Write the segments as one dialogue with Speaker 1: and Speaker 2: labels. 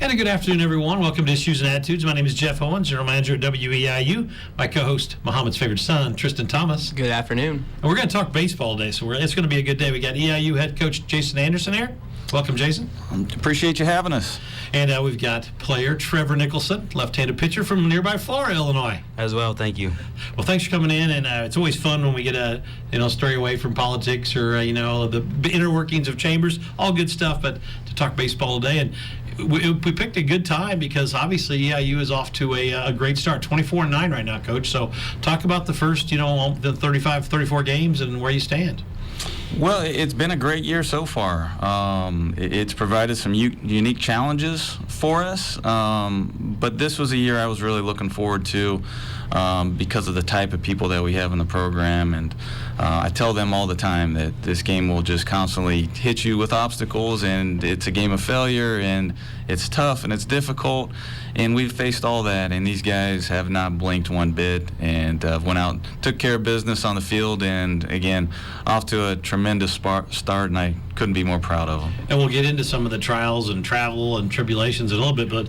Speaker 1: And a good afternoon, everyone. Welcome to Issues and Attitudes. My name is Jeff Owens, General Manager at WEIU. My co-host, Muhammad's favorite son, Tristan Thomas.
Speaker 2: Good afternoon.
Speaker 1: And we're going to talk baseball today, so it's going to be a good day. We got EIU head coach Jason Anderson here. Welcome, Jason.
Speaker 3: Appreciate you having us.
Speaker 1: And we've got player Trevor Nicholson, left-handed pitcher from nearby Florida, Illinois.
Speaker 4: As well, thank you.
Speaker 1: Well, thanks for coming in, and it's always fun when we get a stray away from politics or the inner workings of chambers. All good stuff, but to talk baseball today, and we picked a good time because obviously EIU is off to a great start, 24-9 right now, Coach. So talk about the first, the 34 games and where you stand.
Speaker 3: Well, it's been a great year so far. It's provided some unique challenges for us, but this was a year I was really looking forward to because of the type of people that we have in the program. And I tell them all the time that this game will just constantly hit you with obstacles, and it's a game of failure, and it's tough, and it's difficult. And we've faced all that, and these guys have not blinked one bit, and went out, took care of business on the field, and again, off to a tremendous start, and I couldn't be more proud of them.
Speaker 1: And we'll get into some of the trials and travel and tribulations in a little bit, but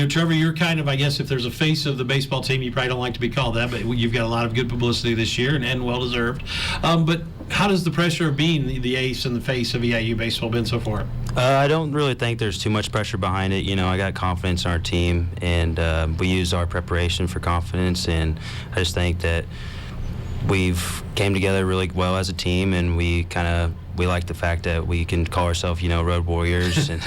Speaker 1: Trevor, you're kind of, I guess, if there's a face of the baseball team, you probably don't like to be called that, but you've got a lot of good publicity this year, and well deserved. But how does the pressure of being the ace and the face of EIU baseball been so far?
Speaker 4: I don't really think there's too much pressure behind it. I got confidence in our team, and we use our preparation for confidence, and I just think that we've came together really well as a team, and we like the fact that we can call ourselves, road warriors, and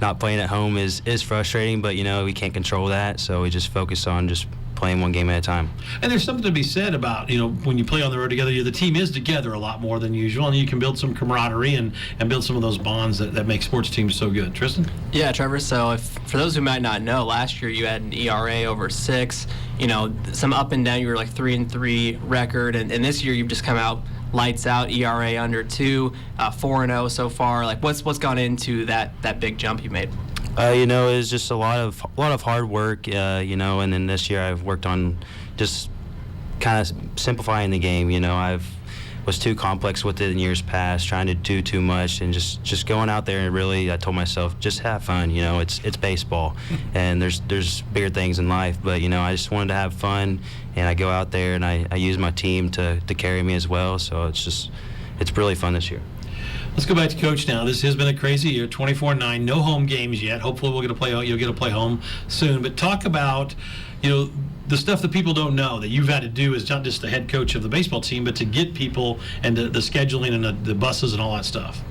Speaker 4: not playing at home is frustrating, but, we can't control that, so we just focus on just playing one game at a time.
Speaker 1: And there's something to be said about, when you play on the road together, the team is together a lot more than usual, and you can build some camaraderie and build some of those bonds that make sports teams so good. Tristan?
Speaker 2: Yeah, Trevor, so for those who might not know, last year you had an ERA over 6, some up and down, you were like 3-3 record, and this year you've just come out lights out, ERA under 2, 4-0 so far. Like, what's gone into that big jump you made?
Speaker 4: It's just a lot of hard work, and then this year I've worked on just kind of simplifying the game. I was too complex with it in years past, trying to do too much, and just going out there and really, I told myself, just have fun. It's baseball, and there's bigger things in life, but I just wanted to have fun, and I go out there and I use my team to carry me as well. So it's really fun this year.
Speaker 1: Let's go back to Coach now. This has been a crazy year, 24-9, no home games yet. Hopefully you'll get to play home soon. But talk about, the stuff that people don't know that you've had to do as not just the head coach of the baseball team, but to get people and the scheduling and the buses and all that stuff.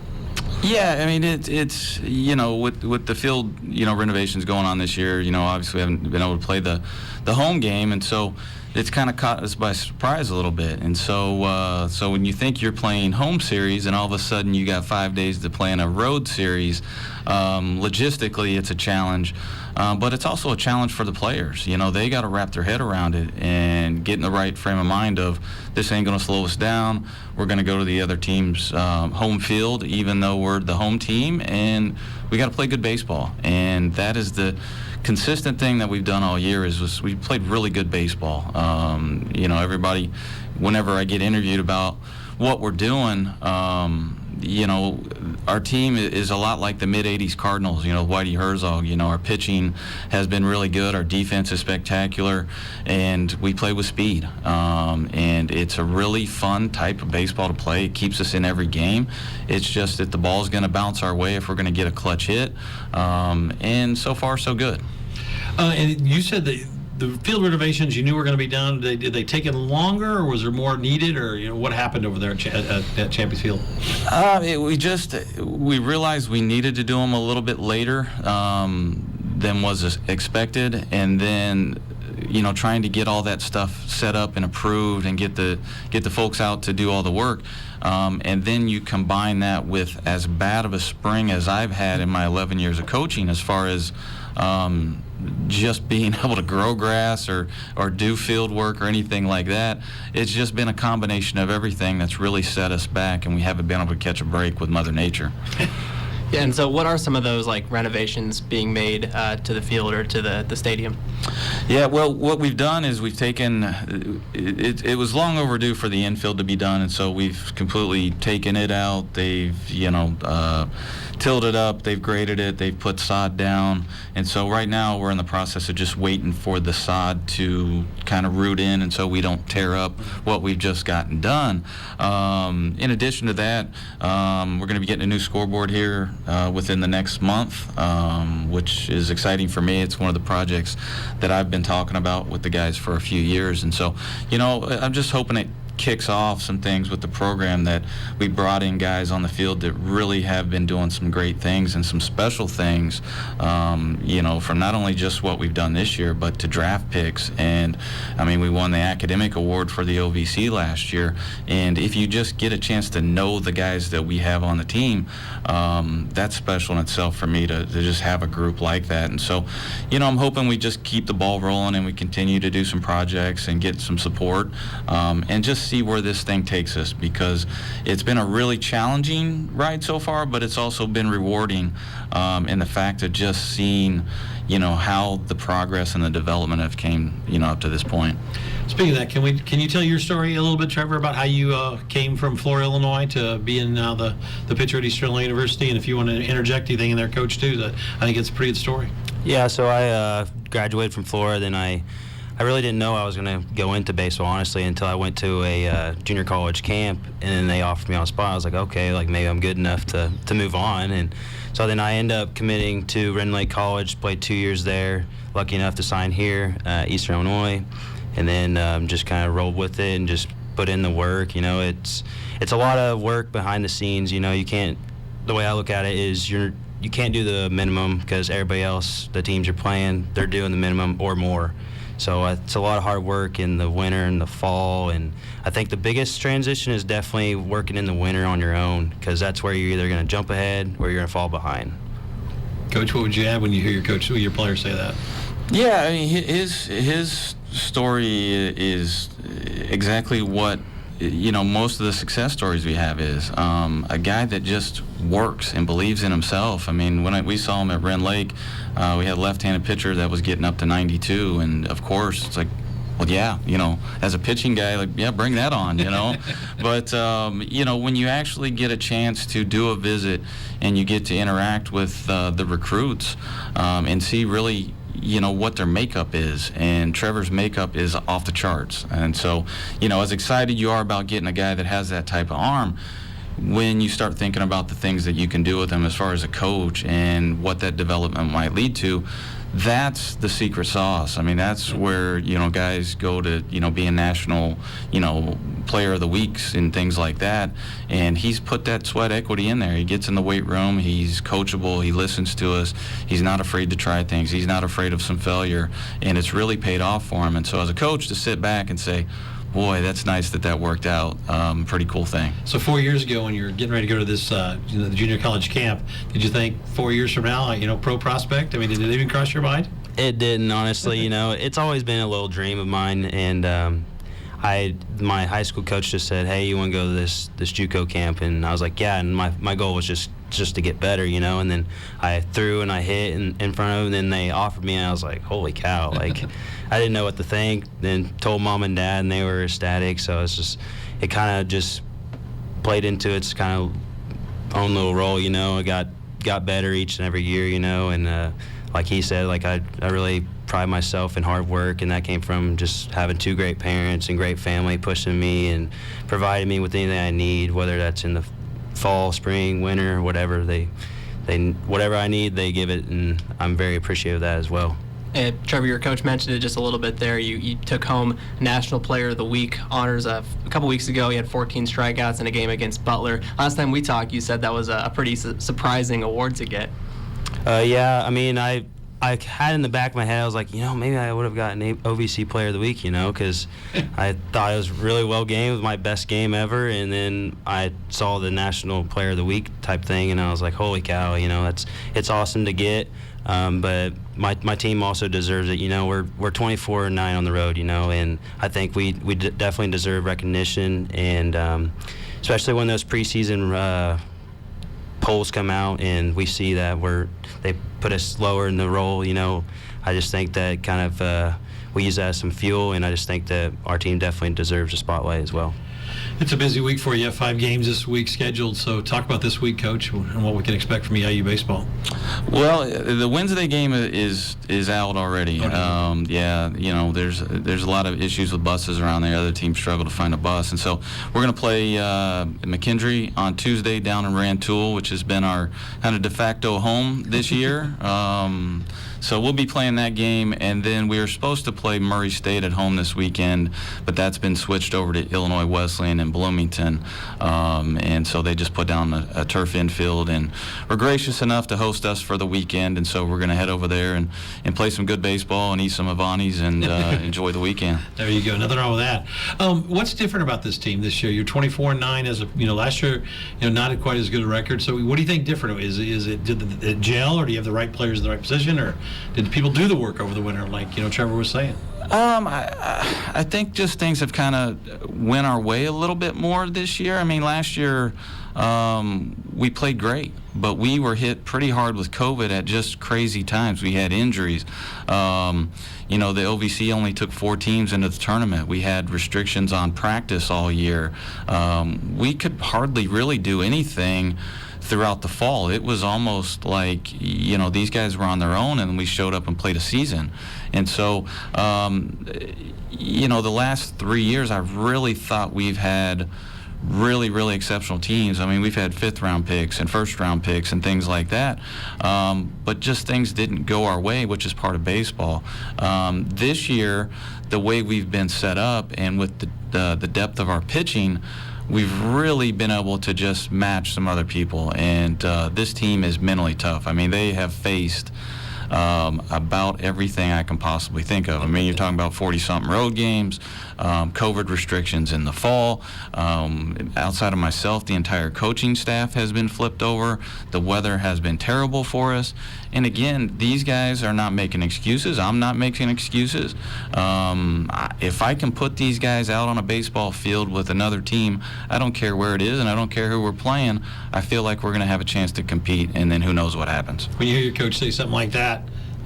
Speaker 3: Yeah, I mean, it's with the field, renovations going on this year, obviously we haven't been able to play the home game, and so it's kind of caught us by surprise a little bit. And so when you think you're playing home series and all of a sudden you got 5 days to play in a road series, logistically it's a challenge, but it's also a challenge for the players. They got to wrap their head around it and get in the right frame of mind of, this ain't going to slow us down. We're going to go to the other team's home field, even though we're the home team, and we got to play good baseball. And that is the consistent thing that we've done all year is we played really good baseball. Everybody, whenever I get interviewed about what we're doing, our team is a lot like the mid-'80s Cardinals, Whitey Herzog. Our pitching has been really good. Our defense is spectacular, and we play with speed. And it's a really fun type of baseball to play. It keeps us in every game. It's just that the ball's going to bounce our way if we're going to get a clutch hit. And so far, so good.
Speaker 1: And you said that the field renovations you knew were going to be done. Did they take it longer, or was there more needed, or what happened over there at Champions Field?
Speaker 3: We realized we needed to do them a little bit later than was expected, and then trying to get all that stuff set up and approved and get the folks out to do all the work. And then you combine that with as bad of a spring as I've had in my 11 years of coaching, as far as just being able to grow grass or do field work or anything like that. It's just been a combination of everything that's really set us back, and we haven't been able to catch a break with Mother Nature.
Speaker 2: Yeah, and so what are some of those renovations being made to the field or to the stadium?
Speaker 3: Yeah, well, what we've done is we've taken, it was long overdue for the infield to be done, and so we've completely taken it out. They've, tilled it up, they've graded it, they've put sod down, and so right now we're in the process of just waiting for the sod to kind of root in, and so we don't tear up what we've just gotten done. In addition to that, we're going to be getting a new scoreboard here within the next month, which is exciting for me. It's one of the projects that I've been talking about with the guys for a few years, and so, you know, I'm just hoping it kicks off some things with the program, that we brought in guys on the field that really have been doing some great things and some special things, you know, from not only just what we've done this year, but to draft picks. And I mean, we won the academic award for the OVC last year, and if you just get a chance to know the guys that we have on the team, that's special in itself for me to just have a group like that. And so, you know, I'm hoping we just keep the ball rolling and we continue to do some projects and get some support, and just see where this thing takes us, because it's been a really challenging ride so far, but it's also been rewarding in the fact of just seeing, you know, how the progress and the development have came, you know, up to this point.
Speaker 1: Speaking of that, can you tell your story a little bit, Trevor, about how you came from Florida, Illinois, to being now the pitcher at Eastern Illinois University? And if you want to interject anything in there, Coach, too, I think it's a pretty good story.
Speaker 4: Yeah, so I graduated from Florida, then I really didn't know I was going to go into baseball, honestly, until I went to a junior college camp, and then they offered me on the spot. I was like, okay, like maybe I'm good enough to move on. And so then I ended up committing to Ren Lake College, played 2 years there, lucky enough to sign here, Eastern Illinois, and then just kind of rolled with it and just put in the work. You know, it's a lot of work behind the scenes. You know, you can't, the way I look at it is you can't do the minimum, because everybody else, the teams you're playing, they're doing the minimum or more. So it's a lot of hard work in the winter and the fall, and I think the biggest transition is definitely working in the winter on your own, because that's where you're either going to jump ahead or you're going to fall behind.
Speaker 1: Coach, what would you add when you hear your players say that?
Speaker 3: Yeah, I mean, his story is exactly what, you know, most of the success stories we have is a guy that just works and believes in himself. I mean, when we saw him at Ren Lake, we had a left-handed pitcher that was getting up to 92, and of course, it's like, well, yeah, you know, as a pitching guy, like, yeah, bring that on, you know. But, you know, when you actually get a chance to do a visit and you get to interact with the recruits and see really, you know, what their makeup is, and Trevor's makeup is off the charts. And so, you know, as excited you are about getting a guy that has that type of arm, when you start thinking about the things that you can do with him as far as a coach and what that development might lead to, that's the secret sauce. I mean, that's where, you know, guys go to, you know, be a national, you know, player of the weeks and things like that. And he's put that sweat equity in there. He gets in the weight room. He's coachable. He listens to us. He's not afraid to try things. He's not afraid of some failure. And it's really paid off for him. And so as a coach, to sit back and say, boy, that's nice that worked out. Pretty cool thing.
Speaker 1: So 4 years ago, when you're getting ready to go to this you know, the junior college camp, did you think 4 years from now, you know, pro prospect? I mean, did it even cross your mind?
Speaker 4: It didn't, honestly. You know, it's always been a little dream of mine, and my high school coach just said, hey, you want to go to this JUCO camp? And I was like, yeah, and my goal was just to get better, you know. And then I threw and I hit in front of them, and then they offered me, and I was like, holy cow, like I didn't know what to think. Then told mom and dad, and they were ecstatic. So it's just, it kind of just played into its kind of own little role, you know. I got better each and every year, you know. And like he said, like I really pride myself in hard work, and that came from just having two great parents and great family pushing me and providing me with anything I need, whether that's in the fall, spring, winter, whatever whatever I need, they give it, and I'm very appreciative of that as well.
Speaker 2: Trevor, your coach mentioned it just a little bit there. You took home National Player of the Week honors a couple weeks ago. You had 14 strikeouts in a game against Butler. Last time we talked, you said that was a pretty surprising award to get.
Speaker 4: Yeah, I mean, I had in the back of my head, I was like, you know, maybe I would have gotten OVC Player of the Week, you know, because I thought it was really well game. It was my best game ever, and then I saw the National Player of the Week type thing, and I was like, holy cow, you know, it's awesome to get. But my team also deserves it. You know, we're 24-9 on the road, you know, and I think we definitely deserve recognition, and especially when those preseason polls come out and we see that they put us lower in the roll, you know. I just think that kind of we use that as some fuel, and I just think that our team definitely deserves a spotlight as well.
Speaker 1: It's a busy week for you. You have 5 games this week scheduled. So talk about this week, Coach, and what we can expect from EIU baseball.
Speaker 3: Well, the Wednesday game is out already.
Speaker 1: Okay.
Speaker 3: Yeah, there's a lot of issues with buses around there. Other teams struggle to find a bus, and so we're going to play McKendree on Tuesday down in Rantoul, which has been our kind of de facto home this year. So we'll be playing that game, and then we were supposed to play Murray State at home this weekend, but that's been switched over to Illinois Wesleyan in Bloomington, and so they just put down a turf infield and were gracious enough to host us for the weekend, and so we're going to head over there and play some good baseball and eat some Avantis and enjoy the weekend.
Speaker 1: There you go. Nothing wrong with that. What's different about this team this year? You're 24-9 as last year, not quite as good a record. So what do you think different? Is it did it gel, or do you have the right players in the right position, or did people do the work over the winter, like Trevor was saying?
Speaker 3: I think just things have kind of went our way a little bit more this year. I mean, last year we played great, but we were hit pretty hard with COVID at just crazy times. We had injuries. The OVC only took 4 teams into the tournament. We had restrictions on practice all year. We could hardly really do anything throughout the fall. It was almost like, these guys were on their own, and we showed up and played a season. And so, the last 3 years, I've really thought we've had really, really exceptional teams. I mean, we've had 5th-round picks and 1st-round picks and things like that, but just things didn't go our way, which is part of baseball. This year, the way we've been set up and with the depth of our pitching, we've really been able to just match some other people, and this team is mentally tough. I mean, they have faced about everything I can possibly think of. I mean, you're talking about 40-something road games, COVID restrictions in the fall. Outside of myself, the entire coaching staff has been flipped over. The weather has been terrible for us. And again, these guys are not making excuses. I'm not making excuses. If I can put these guys out on a baseball field with another team, I don't care where it is, and I don't care who we're playing, I feel like we're going to have a chance to compete, and then who knows what happens.
Speaker 1: When you hear your coach say something like that,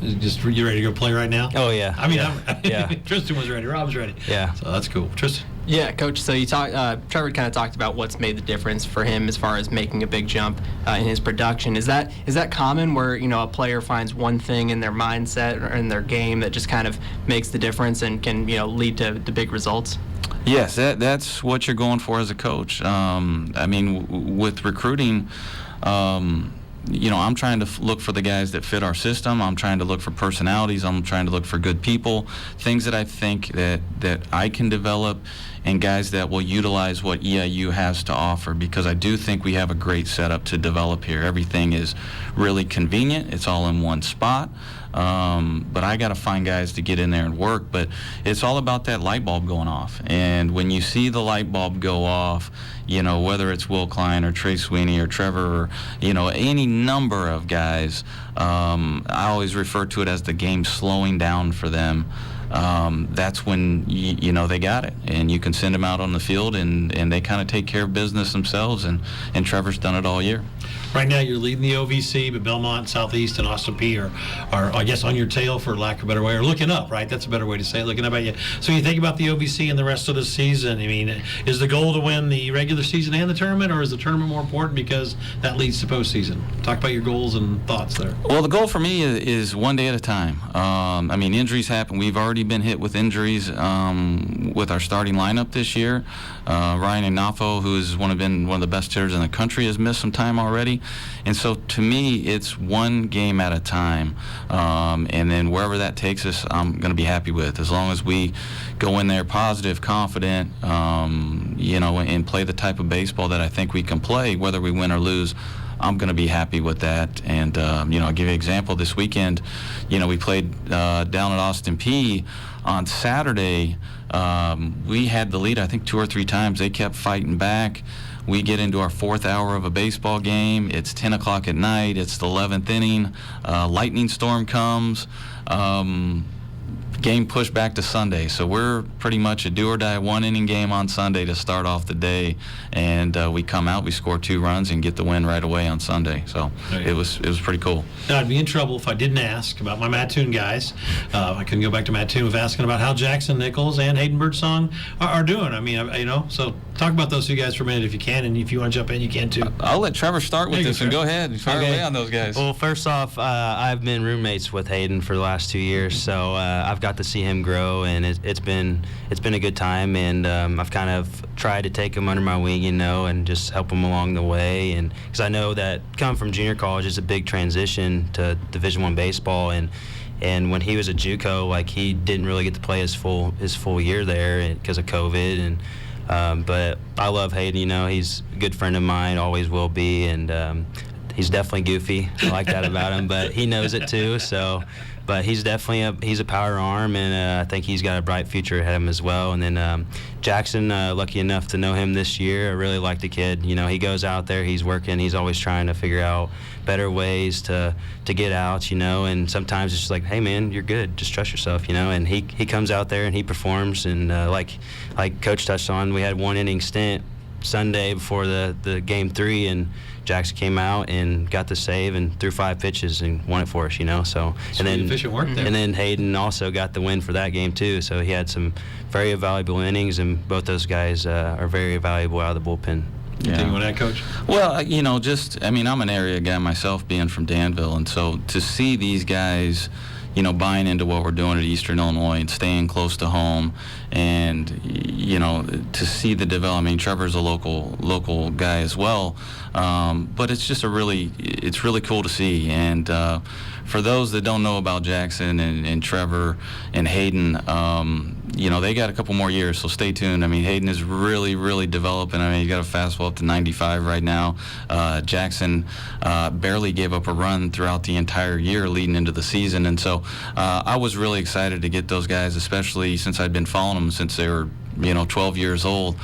Speaker 1: you ready to go play right now?
Speaker 4: Oh, yeah.
Speaker 1: I mean,
Speaker 4: yeah.
Speaker 1: Tristan was ready. Rob's ready.
Speaker 4: Yeah.
Speaker 1: So that's cool. Tristan?
Speaker 2: Yeah, Coach. So Trevor kind of talked about what's made the difference for him as far as making a big jump in his production. Is that common where a player finds one thing in their mindset or in their game that just kind of makes the difference and can lead to big results?
Speaker 3: Yes, that's what you're going for as a coach. I mean, with recruiting, I'm trying to look for the guys that fit our system. I'm trying to look for personalities. I'm trying to look for good people, things that I think that I can develop, and guys that will utilize what EIU has to offer, because I do think we have a great setup to develop here. Everything is really convenient. It's all in one spot. But I got to find guys to get in there and work. But it's all about that light bulb going off. And when you see the light bulb go off, whether it's Will Klein or Trey Sweeney or Trevor or, any number of guys, I always refer to it as the game slowing down for them. That's when they got it, and you can send them out on the field, and they kind of take care of business themselves, and Trevor's done it all year.
Speaker 1: Right now, you're leading the OVC, but Belmont, Southeast, and Austin P are I guess on your tail, for lack of a better way, or looking up, right? That's a better way to say it, looking up at you. So you think about the OVC and the rest of the season. I mean, is the goal to win the regular season and the tournament, or is the tournament more important because that leads to postseason? Talk about your goals and thoughts there.
Speaker 3: Well, the goal for me is one day at a time. I mean, injuries happen. We've already been hit with injuries with our starting lineup this year. Ryan Ignafo, who's been one of the best hitters in the country, has missed some time already. And so to me, it's one game at a time. And then wherever that takes us, I'm going to be happy with. As long as we go in there positive, confident, and play the type of baseball that I think we can play, whether we win or lose, I'm going to be happy with that. And, I'll give you an example. This weekend, we played down at Austin P on Saturday. We had the lead, I think, 2 or 3 times. They kept fighting back. We get into our 4th hour of a baseball game. It's 10 o'clock at night. It's the 11th inning. Lightning storm comes. Game pushed back to Sunday. So we're pretty much a do-or-die 1-inning game on Sunday to start off the day. And we come out, we score 2 runs, and get the win right away on Sunday. So it was pretty cool.
Speaker 1: Now, I'd be in trouble if I didn't ask about my Mattoon guys. I couldn't go back to Mattoon with asking about how Jackson Nichols and Hayden Birdsong are doing. I mean, so Talk about those two guys for a minute if you can, and if you want to jump in, you can too.
Speaker 3: I'll let Trevor start with
Speaker 1: There you
Speaker 3: this
Speaker 1: go,
Speaker 3: and
Speaker 1: Trevor.
Speaker 3: go ahead and fire away on those guys.
Speaker 4: Well, first off, I've been roommates with Hayden for the last 2 years, so I've got to see him grow, and it's been a good time. And I've kind of tried to take him under my wing, and just help him along the way. And because I know that coming from junior college is a big transition to Division I baseball, and when he was a JUCO, like he didn't really get to play his full year there because of COVID. And but I love Hayden. He's a good friend of mine, always will be, and he's definitely goofy. I like that about him, but he knows it too. So, but he's definitely he's a power arm, and I think he's got a bright future ahead of him as well. And then Jackson, lucky enough to know him this year. I really like the kid. He goes out there, he's working, he's always trying to figure out better ways to get out. And sometimes it's just like, hey man, you're good, just trust yourself. And he comes out there and he performs. And like Coach touched on, we had one inning stint Sunday before the game 3, and Jackson came out and got the save and threw 5 pitches and won it for us, So
Speaker 1: Sweet, efficient work there.
Speaker 4: And then Hayden also got the win for that game too. So he had some very valuable innings, and both those guys are very valuable out of the bullpen.
Speaker 1: Anything on that, Coach?
Speaker 3: Well, I'm an area guy myself, being from Danville, and so to see these guys, buying into what we're doing at Eastern Illinois and staying close to home, and to see the development. Trevor's a local guy as well, but it's just it's really cool to see. And for those that don't know about Jackson and Trevor and Hayden, they got a couple more years, so stay tuned. Hayden is really developing. He's got a fastball up to 95 right now. Jackson barely gave up a run throughout the entire year leading into the season, and so I was really excited to get those guys, especially since I'd been following them since they were 12 years old.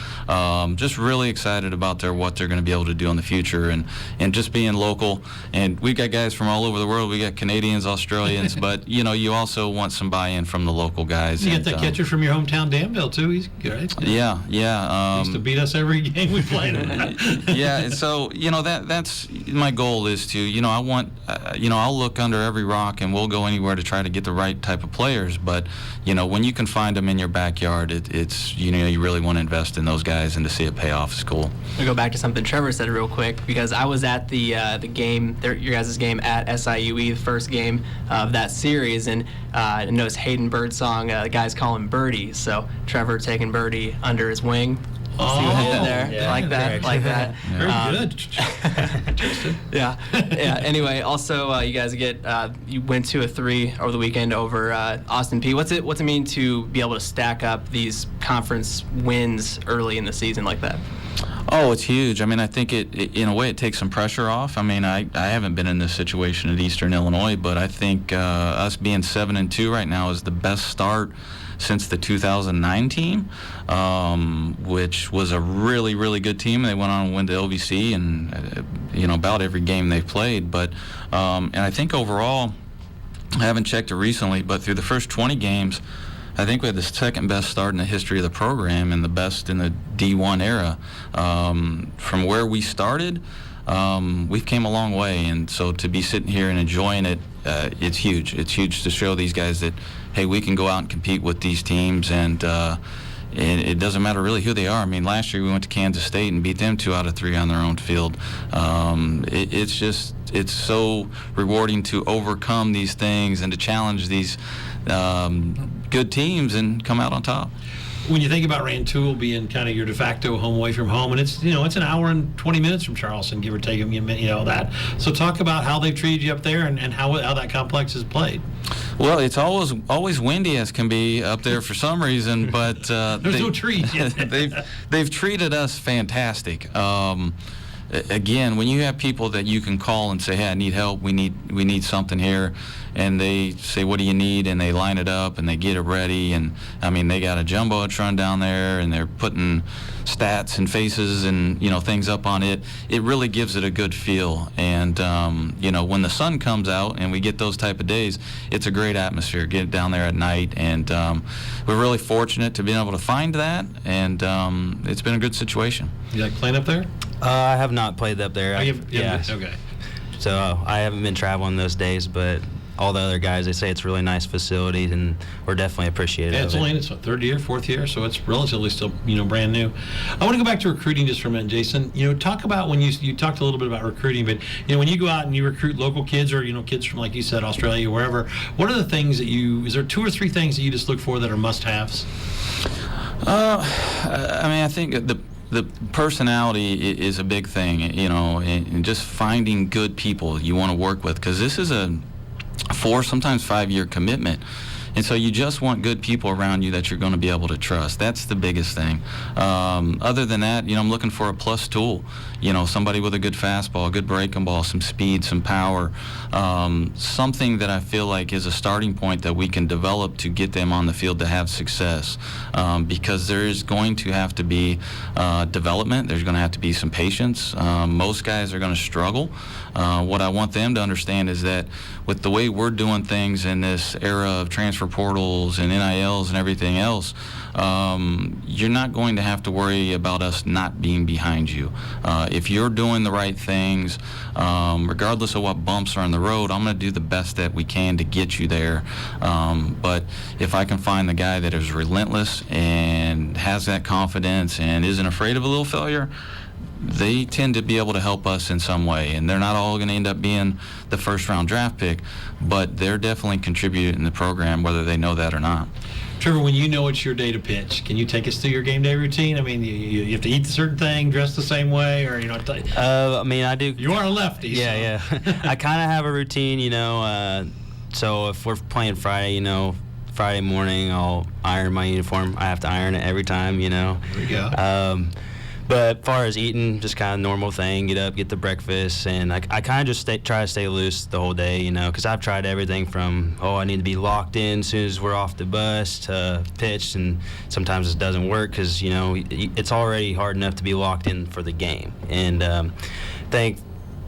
Speaker 3: Just really excited about what they're going to be able to do in the future, and just being local. And we've got guys from all over the world. We got Canadians, Australians, but you also want some buy-in from the local guys.
Speaker 1: You got that catcher from your hometown, Danville, too. He's good, right?
Speaker 3: Yeah.
Speaker 1: Used to beat us every game we played him.
Speaker 3: Yeah, and so that's my goal is to I want I'll look under every rock, and we'll go anywhere to try to get the right type of players. But when you can find them in your backyard, it's you really want to invest in those guys, and to see it pay off is cool.
Speaker 2: I'm gonna go back to something Trevor said real quick, because I was at the game, your guys' game at SIUE, the first game of that series, and I noticed Hayden Birdsong, the guys call him Birdie. So Trevor taking Birdie under his wing. See what he did there?
Speaker 4: yeah,
Speaker 2: Like that,
Speaker 4: correct.
Speaker 2: like that.
Speaker 1: Very good. Interesting.
Speaker 2: Yeah. Anyway, also you guys you went 2-3 over the weekend over Austin Peay. What's it mean to be able to stack up these conference wins early in the season like that?
Speaker 3: Oh, it's huge. I think it in a way it takes some pressure off. I haven't been in this situation at Eastern Illinois, but I think us being 7-2 right now is the best start since the 2009 team, which was a really good team. They went on to win the LVC and about every game they've played. But and I think overall, I haven't checked it recently, but through the first 20 games, I think we had the second best start in the history of the program and the best in the D1 era. From where we started, we've came a long way, and so to be sitting here and enjoying it, it's huge. It's huge to show these guys that, hey, we can go out and compete with these teams, and it doesn't matter really who they are. Last year we went to Kansas State and beat them 2 out of 3 on their own field. It's so rewarding to overcome these things and to challenge these good teams and come out on top.
Speaker 1: When you think about Rantoul being kind of your de facto home away from home, and it's it's an hour and 20 minutes from Charleston, give or take, that. So talk about how they've treated you up there and how that complex is played.
Speaker 3: Well, it's always windy as can be up there for some reason, but
Speaker 1: there's no trees yet.
Speaker 3: they've treated us fantastic. Again, when you have people that you can call and say, hey, I need help, we need something here, and they say, what do you need, and they line it up and they get it ready, and they got a jumbotron down there and they're putting stats and faces and things up on it. It really gives it a good feel, and when the sun comes out and we get those type of days, it's a great atmosphere. Get down there at night, and we're really fortunate to be able to find that, and it's been a good situation.
Speaker 1: You like playing up there?
Speaker 4: I have not played up there.
Speaker 1: Oh, you haven't-
Speaker 4: yeah.
Speaker 1: Okay.
Speaker 4: So I haven't been traveling those days, but all the other guys, they say it's really nice facilities, and we're definitely appreciative
Speaker 1: Yeah,
Speaker 4: of
Speaker 1: it's
Speaker 4: it.
Speaker 1: only in its third year, fourth year, so it's relatively still, brand new. I want to go back to recruiting just for a minute, Jason. Talk about when you talked a little bit about recruiting, but when you go out and you recruit local kids or kids from, like you said, Australia, wherever. What are the things that is there 2 or 3 things that you just look for that are must-haves?
Speaker 3: I think the personality is a big thing, and just finding good people you want to work with, because this is a 4, sometimes 5-year commitment. And so you just want good people around you that you're going to be able to trust. That's the biggest thing. Other than that, I'm looking for a plus tool. Somebody with a good fastball, a good breaking ball, some speed, some power, something that I feel like is a starting point that we can develop to get them on the field to have success. Because there is going to have to be development. There's going to have to be some patience. Most guys are going to struggle. What I want them to understand is that with the way we're doing things in this era of transfer portals and NILs and everything else, you're not going to have to worry about us not being behind you. If you're doing the right things, regardless of what bumps are on the road, I'm going to do the best that we can to get you there. But if I can find the guy that is relentless and has that confidence and isn't afraid of a little failure, they tend to be able to help us in some way. And they're not all going to end up being the first-round draft pick, but they're definitely contributing in the program, whether they know that or not.
Speaker 1: Trevor, when you know it's your day to pitch, can you take us through your game day routine? I mean, you have to eat a certain thing, dress the same way, or
Speaker 4: I do.
Speaker 1: You are a lefty.
Speaker 4: Yeah,
Speaker 1: so.
Speaker 4: yeah. I kind of have a routine, so if we're playing Friday, Friday morning I'll iron my uniform. I have to iron it every time,
Speaker 1: There we go.
Speaker 4: But as far as eating, just kind of normal thing, get up, get the breakfast, and I kind of just try to stay loose the whole day, because I've tried everything from, I need to be locked in as soon as we're off the bus to pitch, and sometimes it doesn't work because, it's already hard enough to be locked in for the game. And I think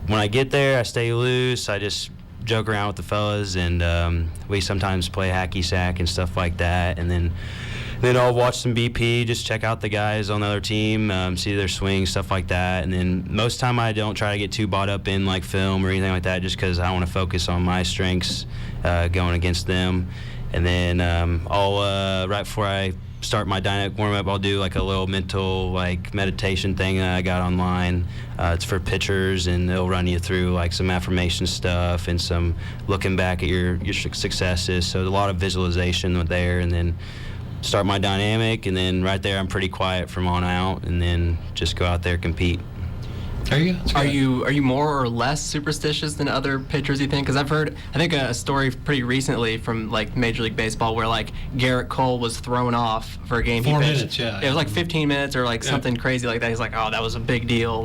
Speaker 4: when I get there, I stay loose, I just joke around with the fellas, and we sometimes play hacky sack and stuff like that, and then I'll watch some BP, just check out the guys on the other team, see their swing, stuff like that. And then most of the time I don't try to get too bought up in like film or anything like that, just because I want to focus on my strengths going against them. And then I'll right before I start my dynamic warm-up, I'll do like a little mental meditation thing that I got online. It's for pitchers, and they'll run you through like some affirmation stuff and some looking back at your successes. So a lot of visualization there, and then start my dynamic, and then right there I'm pretty quiet from on out, and then just go out there, compete.
Speaker 1: There you go.
Speaker 2: Are you more or less superstitious than other pitchers, you think? Because I've heard, I think a story pretty recently from Major League Baseball where Garrett Cole was thrown off for a game
Speaker 1: 4
Speaker 2: he pitched.
Speaker 1: minutes, yeah.
Speaker 2: It was 15 minutes or something crazy like that. He's like, oh, that was a big deal.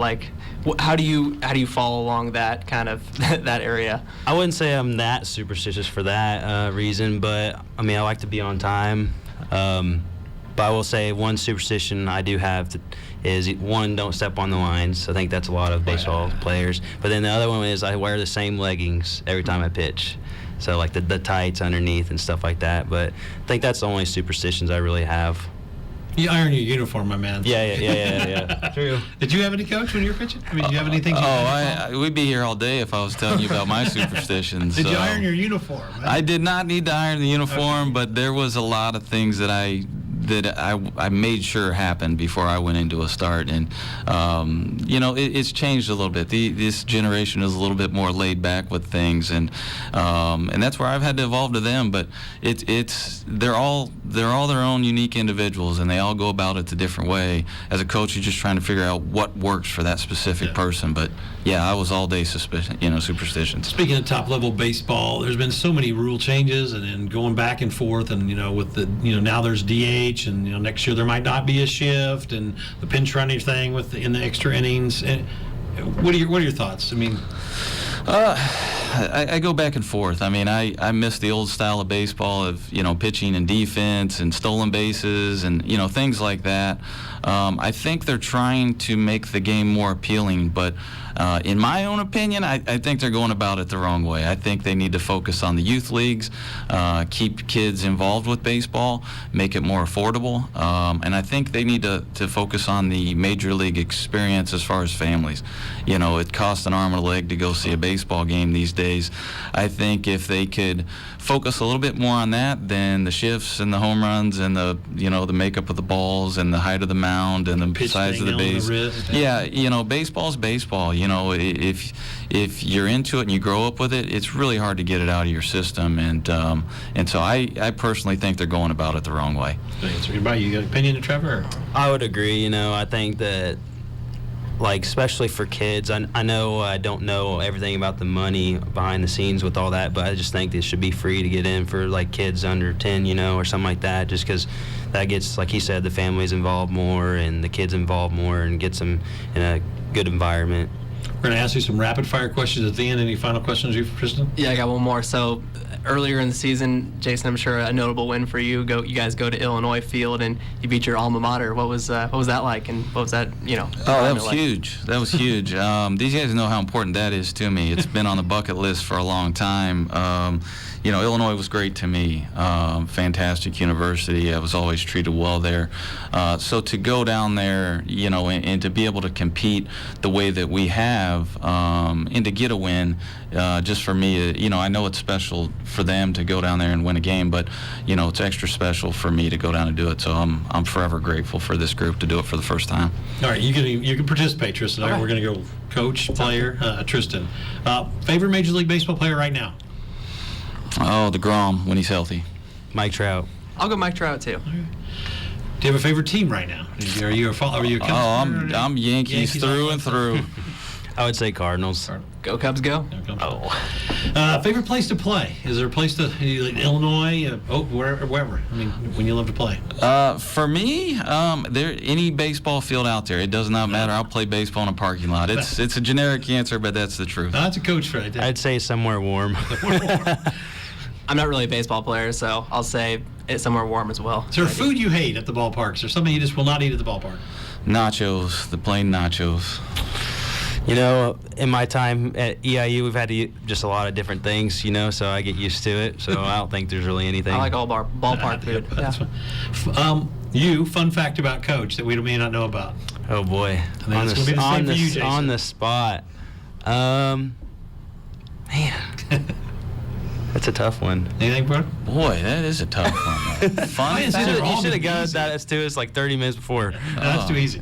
Speaker 2: How do you follow along that kind of that area?
Speaker 4: I wouldn't say I'm that superstitious for that reason, but I like to be on time. But I will say one superstition I do have is, one, don't step on the lines. I think that's a lot of baseball players. But then the other one is I wear the same leggings every time I pitch. So the tights underneath and stuff like that. But I think that's the only superstitions I really have.
Speaker 1: You iron your uniform, my man.
Speaker 4: Yeah. True.
Speaker 1: Did you have any, Coach, when you were pitching? I mean, do you have anything?
Speaker 3: We'd be here all day if I was telling you about my superstitions.
Speaker 1: Did you iron your uniform?
Speaker 3: I did not need to iron the uniform, but there was a lot of things that I made sure happened before I went into a start, and it's changed a little bit. This generation is a little bit more laid back with things, and that's where I've had to evolve to them. But they're all their own unique individuals, and they all go about it a different way. As a coach, you're just trying to figure out what works for that specific person. But yeah, I was all day superstitions.
Speaker 1: Speaking of top level baseball, there's been so many rule changes, and then going back and forth, and with the now there's DH. And next year there might not be a shift, and the pinch running thing in the extra innings. What are your thoughts? I mean,
Speaker 3: I go back and forth. I miss the old style of baseball of pitching and defense and stolen bases and things like that. I think they're trying to make the game more appealing, but in my own opinion, I think they're going about it the wrong way. I think they need to focus on the youth leagues, keep kids involved with baseball, make it more affordable, and I think they need to focus on the major league experience as far as families. It costs an arm and a leg to go see a baseball baseball game these days. I think if they could focus a little bit more on that, then the shifts and the home runs and the the makeup of the balls and the height of the mound and the
Speaker 1: Pitch
Speaker 3: size of the
Speaker 1: thing on the
Speaker 3: base.
Speaker 1: wrist.
Speaker 3: Yeah, baseball's baseball. If you're into it and you grow up with it, it's really hard to get it out of your system. And so I personally think they're going about it the wrong way.
Speaker 1: Good answer. Anybody, you got an opinion, Trevor?
Speaker 4: I would agree. I think that, like, especially for kids, I know I don't know everything about the money behind the scenes with all that, but I just think it should be free to get in for, like, kids under 10, or something like that, just because that gets, like he said, the families involved more and the kids involved more and gets them in a good environment.
Speaker 1: We're going to ask you some rapid-fire questions at the end. Any final questions you for Tristan?
Speaker 2: Yeah, I got one more. So earlier in the season, Jason, I'm sure a notable win for you. You guys go to Illinois Field and you beat your alma mater. What was that like, and what was that?
Speaker 3: Oh, that was
Speaker 2: like?
Speaker 3: huge. That was huge. These guys know how important that is to me. It's been on the bucket list for a long time. Illinois was great to me. Fantastic university. I was always treated well there. So to go down there, and to be able to compete the way that we have, and to get a win, just for me, I know it's special for them to go down there and win a game, but it's extra special for me to go down and do it. So I'm forever grateful for this group to do it for the first time.
Speaker 1: All right, you can participate, Tristan. All right, we're going to go coach, player, Tristan. Favorite Major League Baseball player right now?
Speaker 3: Oh, DeGrom when he's healthy.
Speaker 4: Mike Trout.
Speaker 2: I'll go Mike Trout too.
Speaker 1: Do you have a favorite team right now? Are you a Cubs player?
Speaker 3: I'm Yankees through and through.
Speaker 4: I would say Cardinals.
Speaker 2: Go Cubs, go.
Speaker 1: Favorite place to play? Is there a place to like Illinois? Wherever. I mean, when you love to play.
Speaker 3: For me, any baseball field out there, it does not matter. I'll play baseball in a parking lot. It's a generic answer, but that's the truth.
Speaker 1: That's a coach right there.
Speaker 4: I'd say somewhere warm.
Speaker 2: I'm not really a baseball player, so I'll say it's somewhere warm as well.
Speaker 1: Is there food you hate at the ballparks, or something you just will not eat at the ballpark?
Speaker 3: Nachos, the plain nachos.
Speaker 4: In my time at EIU, we've had to eat just a lot of different things, so I get used to it. So I don't think there's really anything.
Speaker 2: I like all ballpark food.
Speaker 1: That's fun. Fun fact about Coach that we may not know about.
Speaker 4: Oh boy,
Speaker 1: I think it's gonna be the same for you, Jason.
Speaker 4: on the spot. Man, that's a tough one.
Speaker 1: Anything, bro?
Speaker 3: Boy, that is a tough one. Fun.
Speaker 1: You should have
Speaker 4: got that to us like 30 minutes before.
Speaker 1: No, that's too easy.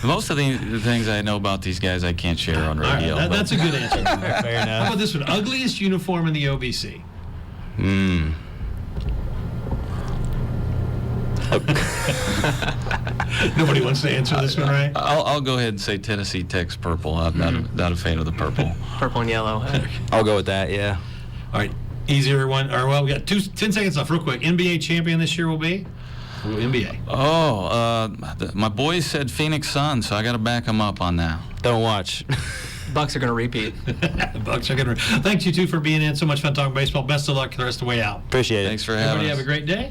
Speaker 3: Most of the things I know about these guys I can't share on radio.
Speaker 1: All right, that's a good answer.
Speaker 4: Fair enough.
Speaker 1: How about this one? Ugliest uniform in the OBC? Nobody wants to answer this one, right?
Speaker 3: I'll go ahead and say Tennessee Tech's purple. I'm not a fan of the purple.
Speaker 2: Purple and yellow.
Speaker 4: I'll go with that, yeah.
Speaker 1: All right, easier one. We got 10 seconds left, real quick. NBA champion this year will be? NBA.
Speaker 3: My boys said Phoenix Suns, so I got to back them up on that.
Speaker 4: Don't watch.
Speaker 2: Bucks are going to repeat.
Speaker 1: Bucks are going to. Thanks, you two, for being in. So much fun talking baseball. Best of luck the rest of the way out.
Speaker 4: Appreciate it.
Speaker 3: Thanks for having us.
Speaker 1: Everybody have a great day.